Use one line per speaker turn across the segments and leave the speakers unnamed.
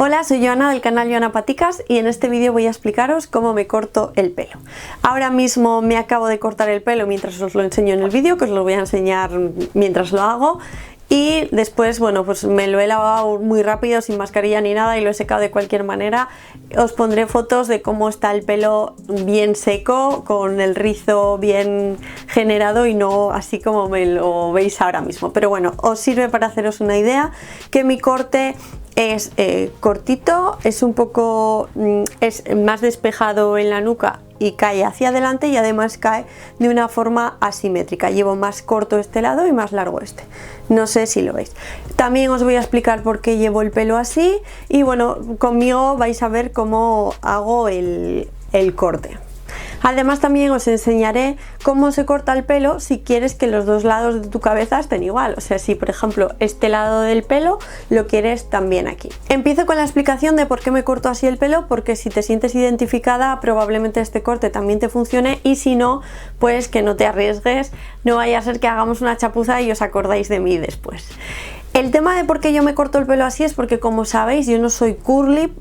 Hola, soy Joana del canal Joana Paticas y en este vídeo voy a explicaros cómo me corto el pelo. Ahora mismo me acabo de cortar el pelo mientras os lo enseño en el vídeo, que os lo voy a enseñar mientras lo hago. Y después, bueno, pues me lo he lavado muy rápido, sin mascarilla ni nada, y lo he secado de cualquier manera. Os pondré fotos de cómo está el pelo bien seco, con el rizo bien generado y no así como me lo veis ahora mismo. Pero bueno, os sirve para haceros una idea que mi corte es cortito, es un poco es más despejado en la nuca y cae hacia adelante, y además cae de una forma asimétrica. Llevo más corto este lado y más largo este. No sé si lo veis. También os voy a explicar por qué llevo el pelo así, y bueno, conmigo vais a ver cómo hago el corte. Además también os enseñaré cómo se corta el pelo si quieres que los dos lados de tu cabeza estén igual. O sea, si por ejemplo este lado del pelo lo quieres también aquí. Empiezo con la explicación de por qué me corto así el pelo, porque si te sientes identificada probablemente este corte también te funcione, y si no, pues que no te arriesgues, no vaya a ser que hagamos una chapuza y os acordáis de mí después. El tema de por qué yo me corto el pelo así es porque, como sabéis, yo no soy curly,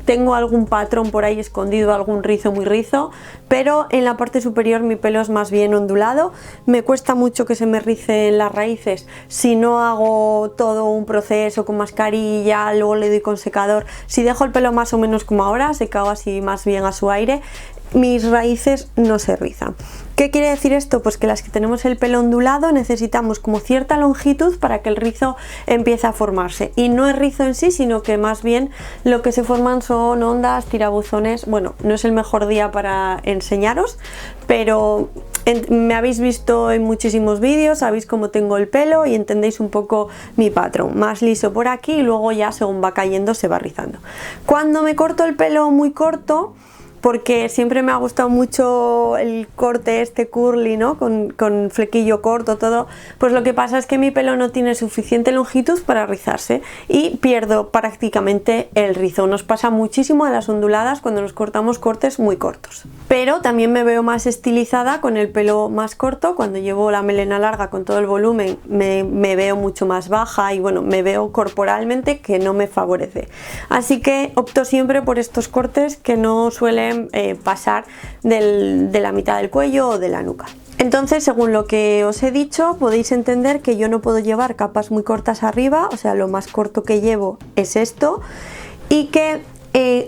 tengo algún patrón por ahí escondido, algún rizo muy rizo, pero en la parte superior mi pelo es más bien ondulado. Me cuesta mucho que se me ricen las raíces si no hago todo un proceso con mascarilla, luego le doy con secador. Si dejo el pelo más o menos como ahora, secado así más bien a su aire, mis raíces no se rizan. ¿Qué quiere decir esto? Pues que las que tenemos el pelo ondulado necesitamos como cierta longitud para que el rizo empiece a formarse, y no es rizo en sí, sino que más bien lo que se forman son ondas, tirabuzones. Bueno, no es el mejor día para enseñaros, pero me habéis visto en muchísimos vídeos, sabéis cómo tengo el pelo y entendéis un poco mi patrón, más liso por aquí y luego ya según va cayendo se va rizando. Cuando me corto el pelo muy corto, porque siempre me ha gustado mucho el corte este curly, ¿no? Con flequillo corto, todo, pues lo que pasa es que mi pelo no tiene suficiente longitud para rizarse y pierdo prácticamente el rizo. Nos pasa muchísimo a las onduladas cuando nos cortamos cortes muy cortos. Pero también me veo más estilizada con el pelo más corto. Cuando llevo la melena larga con todo el volumen me veo mucho más baja y bueno, me veo corporalmente que no me favorece. Así que opto siempre por estos cortes que no suelen pasar de la mitad del cuello o de la nuca. Entonces, según lo que os he dicho, podéis entender que yo no puedo llevar capas muy cortas arriba, o sea, lo más corto que llevo es esto, y que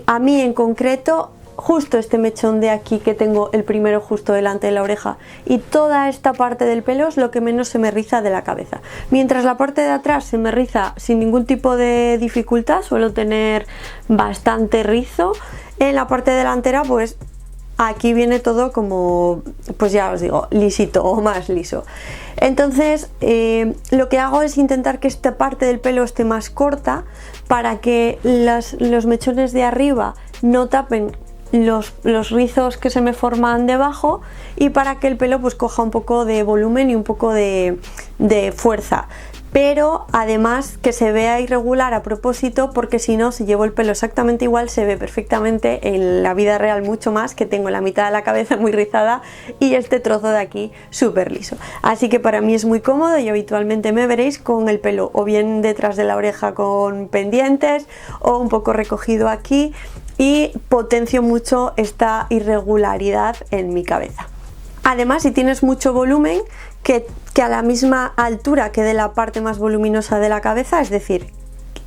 a mí en concreto, justo este mechón de aquí que tengo el primero justo delante de la oreja y toda esta parte del pelo es lo que menos se me riza de la cabeza, mientras la parte de atrás se me riza sin ningún tipo de dificultad. Suelo tener bastante rizo. En la parte delantera pues aquí viene todo como, pues ya os digo, lisito o más liso. Entonces lo que hago es intentar que esta parte del pelo esté más corta para que los mechones de arriba no tapen los rizos que se me forman debajo, y para que el pelo pues coja un poco de volumen y un poco de fuerza, pero además que se vea irregular a propósito, porque si no, si llevo el pelo exactamente igual, se ve perfectamente en la vida real mucho más que tengo la mitad de la cabeza muy rizada y este trozo de aquí súper liso. Así que para mí es muy cómodo y habitualmente me veréis con el pelo o bien detrás de la oreja con pendientes o un poco recogido aquí, y potencio mucho esta irregularidad en mi cabeza. Además, si tienes mucho volumen, que a la misma altura que de la parte más voluminosa de la cabeza, es decir,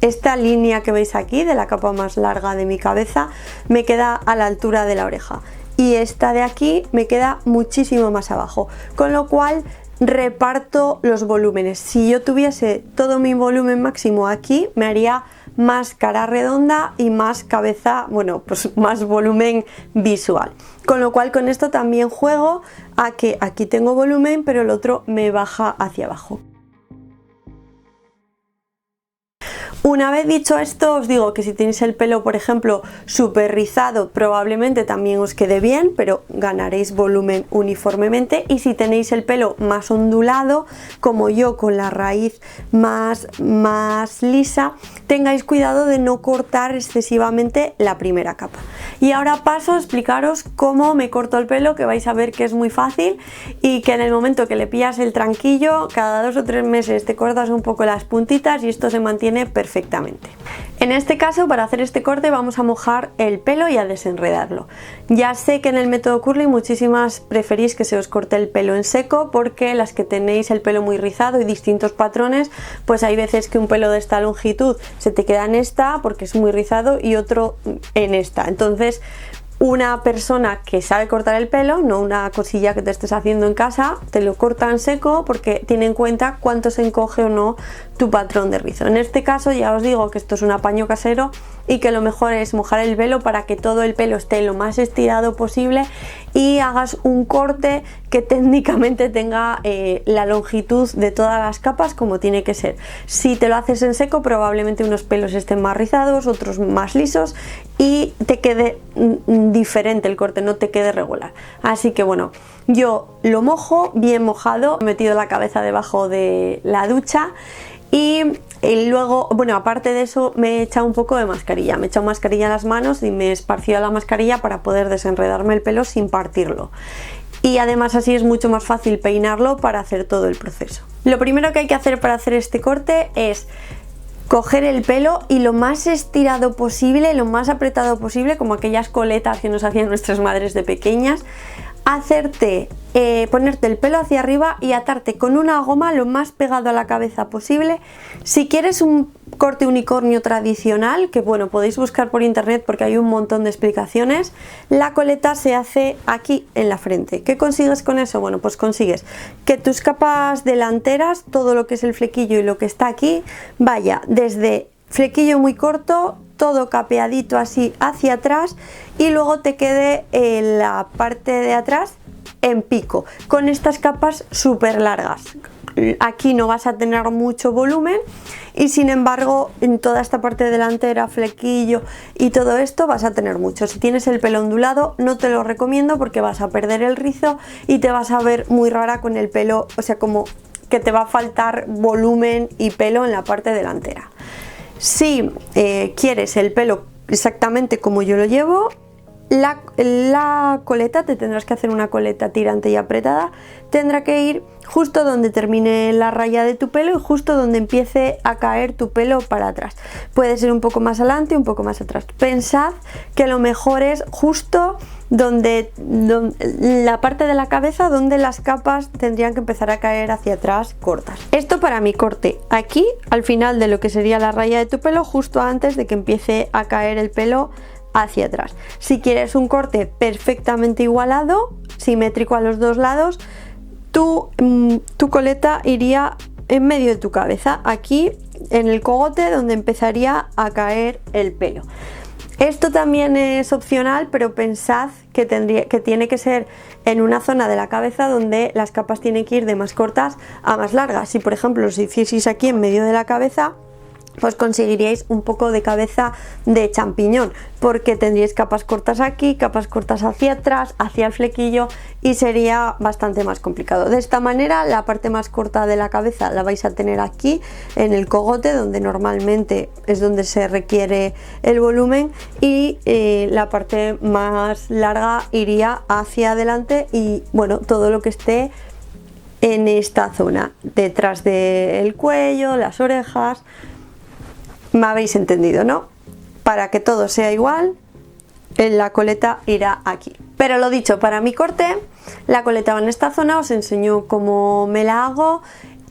esta línea que veis aquí de la capa más larga de mi cabeza me queda a la altura de la oreja, y esta de aquí me queda muchísimo más abajo, con lo cual reparto los volúmenes. Si yo tuviese todo mi volumen máximo aquí, me haría más cara redonda y más cabeza, bueno, pues más volumen visual, con lo cual con esto también juego a que aquí tengo volumen pero el otro me baja hacia abajo. Una vez dicho esto, os digo que si tenéis el pelo, por ejemplo, súper rizado, probablemente también os quede bien, pero ganaréis volumen uniformemente. Y si tenéis el pelo más ondulado, como yo, con la raíz más lisa, tengáis cuidado de no cortar excesivamente la primera capa. Y ahora paso a explicaros cómo me corto el pelo, que vais a ver que es muy fácil y que en el momento que le pillas el tranquillo, cada 2 o 3 meses te cortas un poco las puntitas y esto se mantiene perfecto. perfectamente. En este caso, para hacer este corte vamos a mojar el pelo y a desenredarlo. Ya sé que en el método curly muchísimas preferís que se os corte el pelo en seco, porque las que tenéis el pelo muy rizado y distintos patrones, pues hay veces que un pelo de esta longitud se te queda en esta porque es muy rizado y otro en esta. Entonces, una persona que sabe cortar el pelo, no una cosilla que te estés haciendo en casa, te lo corta en seco porque tiene en cuenta cuánto se encoge o no tu patrón de rizo. En este caso ya os digo que esto es un apaño casero y que lo mejor es mojar el pelo para que todo el pelo esté lo más estirado posible y hagas un corte que técnicamente tenga la longitud de todas las capas como tiene que ser. Si te lo haces en seco, probablemente unos pelos estén más rizados, otros más lisos y te quede diferente el corte, no te quede regular. Así que bueno, yo lo mojo bien mojado, he metido la cabeza debajo de la ducha y luego, bueno, aparte de eso me he echado un poco de mascarilla, me he echado mascarilla en las manos y me he esparcido la mascarilla para poder desenredarme el pelo sin partirlo. Y además así es mucho más fácil peinarlo para hacer todo el proceso. Lo primero que hay que hacer para hacer este corte es coger el pelo y lo más estirado posible, lo más apretado posible, como aquellas coletas que nos hacían nuestras madres de pequeñas, ponerte el pelo hacia arriba y atarte con una goma lo más pegado a la cabeza posible. Si quieres un corte unicornio tradicional, que bueno, podéis buscar por internet porque hay un montón de explicaciones, la coleta se hace aquí en la frente. ¿Qué consigues con eso? Bueno, pues consigues que tus capas delanteras, todo lo que es el flequillo y lo que está aquí, vaya desde flequillo muy corto, todo capeadito así hacia atrás y luego te quede la parte de atrás en pico, con estas capas súper largas. Aquí no vas a tener mucho volumen y sin embargo en toda esta parte delantera, flequillo y todo esto vas a tener mucho. Si tienes el pelo ondulado no te lo recomiendo porque vas a perder el rizo y te vas a ver muy rara con el pelo, o sea, como que te va a faltar volumen y pelo en la parte delantera. Si quieres el pelo exactamente como yo lo llevo, la coleta, te tendrás que hacer una coleta tirante y apretada, tendrá que ir justo donde termine la raya de tu pelo y justo donde empiece a caer tu pelo para atrás. Puede ser un poco más adelante, un poco más atrás. Pensad que lo mejor es justo donde la parte de la cabeza donde las capas tendrían que empezar a caer hacia atrás cortas. Esto para mi corte, aquí al final de lo que sería la raya de tu pelo, justo antes de que empiece a caer el pelo hacia atrás. Si quieres un corte perfectamente igualado, simétrico a los dos lados, tu coleta iría en medio de tu cabeza, aquí en el cogote donde empezaría a caer el pelo. Esto también es opcional, pero pensad que tiene que ser en una zona de la cabeza donde las capas tienen que ir de más cortas a más largas. Si por ejemplo si hicieseis aquí en medio de la cabeza, pues conseguiríais un poco de cabeza de champiñón, porque tendríais capas cortas aquí, capas cortas hacia atrás, hacia el flequillo y sería bastante más complicado. De esta manera la parte más corta de la cabeza la vais a tener aquí en el cogote, donde normalmente es donde se requiere el volumen, y la parte más larga iría hacia adelante y bueno, todo lo que esté en esta zona, detrás del cuello, las orejas. Me habéis entendido, ¿no? Para que todo sea igual, la coleta irá aquí. Pero lo dicho, para mi corte, la coleta va en esta zona, os enseño cómo me la hago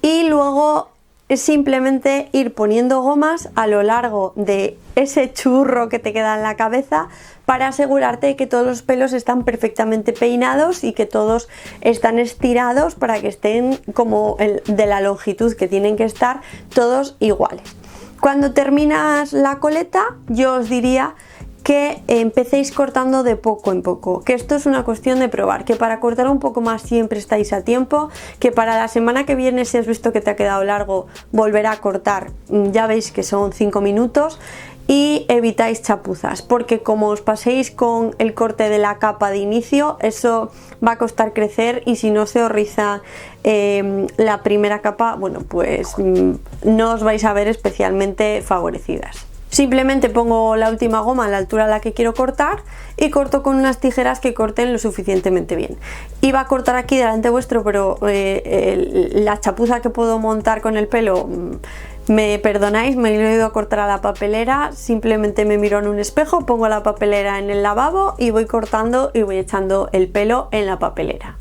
y luego es simplemente ir poniendo gomas a lo largo de ese churro que te queda en la cabeza para asegurarte de que todos los pelos están perfectamente peinados y que todos están estirados para que estén como de la longitud que tienen que estar, todos iguales. Cuando terminas la coleta, yo os diría que empecéis cortando de poco en poco, que esto es una cuestión de probar, que para cortar un poco más siempre estáis a tiempo, que para la semana que viene, si has visto que te ha quedado largo, volverá a cortar, ya veis que son 5 minutos, y evitáis chapuzas, porque como os paséis con el corte de la capa de inicio, eso va a costar crecer y si no se os riza la primera capa, bueno, pues no os vais a ver especialmente favorecidas. Simplemente pongo la última goma a la altura a la que quiero cortar y corto con unas tijeras que corten lo suficientemente bien. Iba a cortar aquí delante vuestro, pero la chapuza que puedo montar con el pelo Me perdonáis, me he ido a cortar a la papelera, simplemente me miro en un espejo, pongo la papelera en el lavabo y voy cortando y voy echando el pelo en la papelera.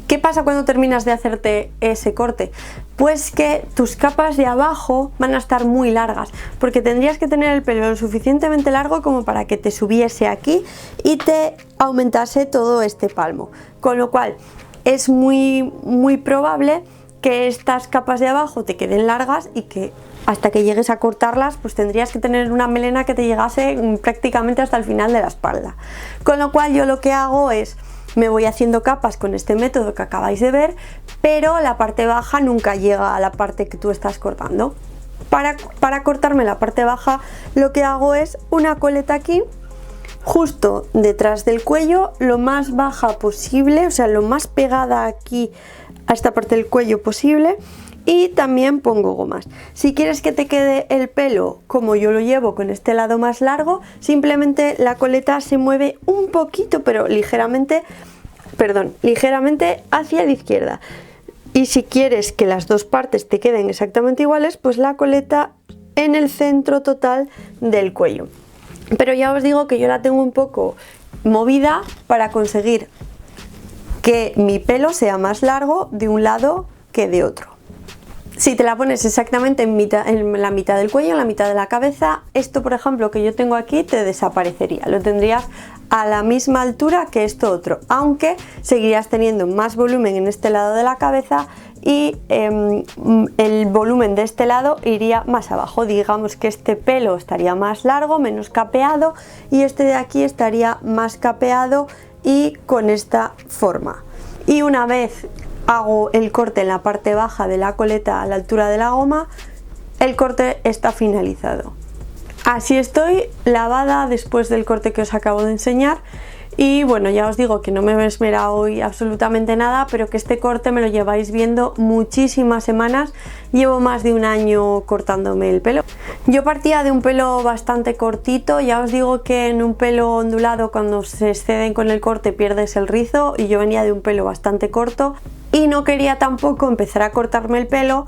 ¿Qué pasa cuando terminas de hacerte ese corte? Pues que tus capas de abajo van a estar muy largas, porque tendrías que tener el pelo lo suficientemente largo como para que te subiese aquí y te aumentase todo este palmo, con lo cual es muy probable que estas capas de abajo te queden largas y que hasta que llegues a cortarlas pues tendrías que tener una melena que te llegase prácticamente hasta el final de la espalda, con lo cual yo lo que hago es me voy haciendo capas con este método que acabáis de ver, pero la parte baja nunca llega a la parte que tú estás cortando. Para cortarme la parte baja lo que hago es una coleta aquí justo detrás del cuello, lo más baja posible, o sea, lo más pegada aquí a esta parte del cuello posible, y también pongo gomas. Si quieres que te quede el pelo como yo lo llevo con este lado más largo, simplemente la coleta se mueve un poquito, pero ligeramente hacia la izquierda. Y si quieres que las dos partes te queden exactamente iguales, pues la coleta en el centro total del cuello. Pero ya os digo que yo la tengo un poco movida para conseguir que mi pelo sea más largo de un lado que de otro. Si te la pones exactamente en la mitad del cuello, en la mitad de la cabeza, esto por ejemplo que yo tengo aquí te desaparecería, lo tendrías a la misma altura que esto otro, aunque seguirías teniendo más volumen en este lado de la cabeza y el volumen de este lado iría más abajo. Digamos que este pelo estaría más largo, menos capeado, y este de aquí estaría más capeado y con esta forma. Y una vez hago el corte en la parte baja de la coleta a la altura de la goma, el corte está finalizado. Así estoy lavada después del corte que os acabo de enseñar. Y bueno, ya os digo que no me he esmerado hoy absolutamente nada, pero que este corte me lo lleváis viendo muchísimas semanas. Llevo más de un año cortándome el pelo. Yo partía de un pelo bastante cortito, ya os digo que en un pelo ondulado cuando se exceden con el corte pierdes el rizo, y yo venía de un pelo bastante corto y no quería tampoco empezar a cortarme el pelo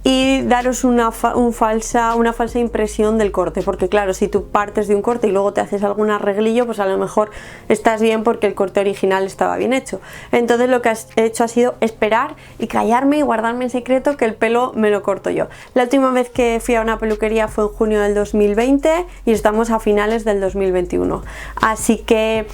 y daros una falsa impresión del corte, porque claro, si tú partes de un corte y luego te haces algún arreglillo, pues a lo mejor estás bien porque el corte original estaba bien hecho. Entonces lo que he hecho ha sido esperar y callarme y guardarme en secreto que el pelo me lo corto yo. La última vez que fui a una peluquería fue en junio del 2020 y estamos a finales del 2021, así que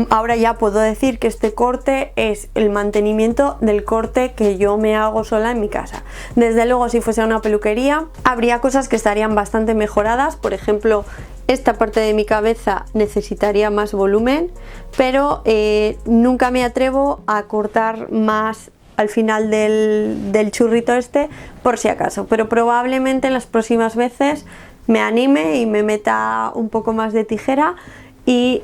ahora ya puedo decir que este corte es el mantenimiento del corte que yo me hago sola en mi casa. Desde luego, si fuese a una peluquería habría cosas que estarían bastante mejoradas. Por ejemplo, esta parte de mi cabeza necesitaría más volumen, pero nunca me atrevo a cortar más al final del churrito este, por si acaso, pero probablemente en las próximas veces me anime y me meta un poco más de tijera y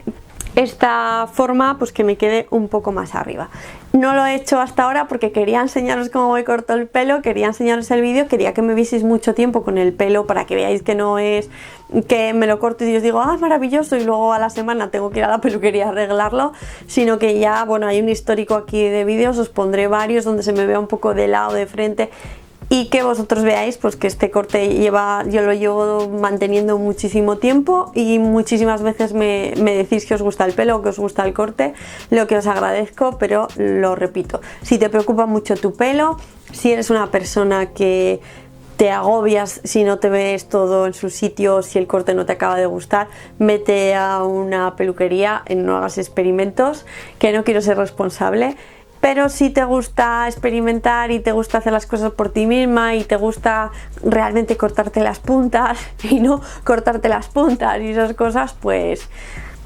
esta forma pues que me quede un poco más arriba. No lo he hecho hasta ahora porque quería enseñaros cómo me corto el pelo, quería enseñaros el vídeo, quería que me vieseis mucho tiempo con el pelo para que veáis que no es que me lo corto y os digo ah, maravilloso, y luego a la semana tengo que ir a la peluquería a arreglarlo, sino que ya, bueno, hay un histórico aquí de vídeos, os pondré varios donde se me vea un poco de lado, de frente, y que vosotros veáis pues que este corte yo lo llevo manteniendo muchísimo tiempo y muchísimas veces me decís que os gusta el pelo o que os gusta el corte, lo que os agradezco, pero lo repito, si te preocupa mucho tu pelo, si eres una persona que te agobias si no te ves todo en su sitio, si el corte no te acaba de gustar, vete a una peluquería, no hagas experimentos, que no quiero ser responsable. Pero si te gusta experimentar y te gusta hacer las cosas por ti misma y te gusta realmente cortarte las puntas y no cortarte las puntas y esas cosas, pues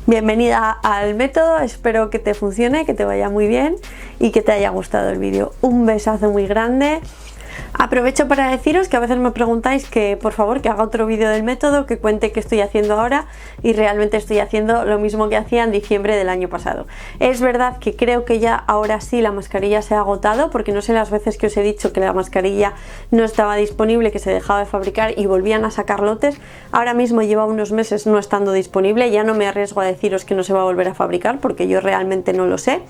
bienvenida al método. Espero que te funcione, que te vaya muy bien y que te haya gustado el vídeo. Un besazo muy grande. Aprovecho para deciros que a veces me preguntáis que por favor que haga otro vídeo del método, que cuente qué estoy haciendo ahora, y realmente estoy haciendo lo mismo que hacía en diciembre del año pasado. Es verdad que creo que ya ahora sí la mascarilla se ha agotado, porque no sé las veces que os he dicho que la mascarilla no estaba disponible, que se dejaba de fabricar y volvían a sacar lotes. Ahora mismo lleva unos meses no estando disponible, ya no me arriesgo a deciros que no se va a volver a fabricar porque yo realmente no lo sé.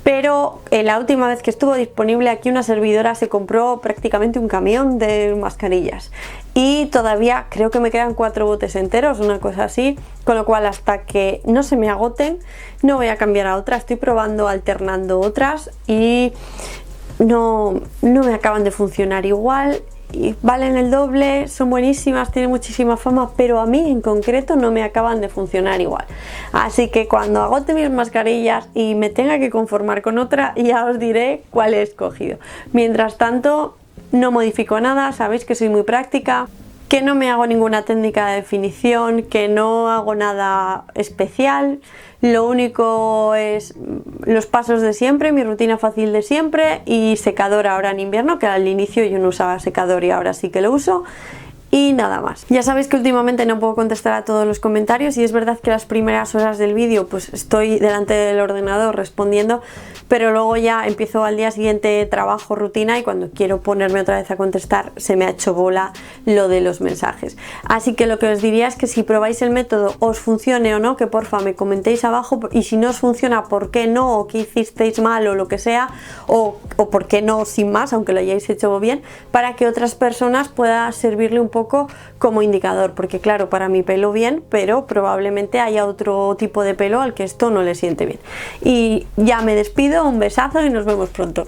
pero la última vez que estuvo disponible aquí una servidora se compró prácticamente un camión de mascarillas y todavía creo que me quedan 4 botes enteros, una cosa así, con lo cual hasta que no se me agoten no voy a cambiar a otra. Estoy probando alternando otras y no me acaban de funcionar igual. Y valen el doble, son buenísimas, tienen muchísima fama, pero a mí en concreto no me acaban de funcionar igual. Así que cuando agote mis mascarillas y me tenga que conformar con otra, ya os diré cuál he escogido. Mientras tanto, no modifico nada, sabéis que soy muy práctica, que no me hago ninguna técnica de definición, que no hago nada especial. Lo único es los pasos de siempre, mi rutina fácil de siempre y secador ahora en invierno, que al inicio yo no usaba secador y ahora sí que lo uso. Y nada más. Ya sabéis que últimamente no puedo contestar a todos los comentarios y es verdad que las primeras horas del vídeo pues estoy delante del ordenador respondiendo, pero luego ya empiezo al día siguiente trabajo, rutina, y cuando quiero ponerme otra vez a contestar se me ha hecho bola lo de los mensajes. Así que lo que os diría es que si probáis el método, os funcione o no, que porfa me comentéis abajo, y si no os funciona, por qué no, o qué hicisteis mal o lo que sea, o por qué no sin más, aunque lo hayáis hecho bien, para que otras personas pueda servirle un poco como indicador, porque claro, para mi pelo bien, pero probablemente haya otro tipo de pelo al que esto no le siente bien. Y ya me despido, un besazo y nos vemos pronto.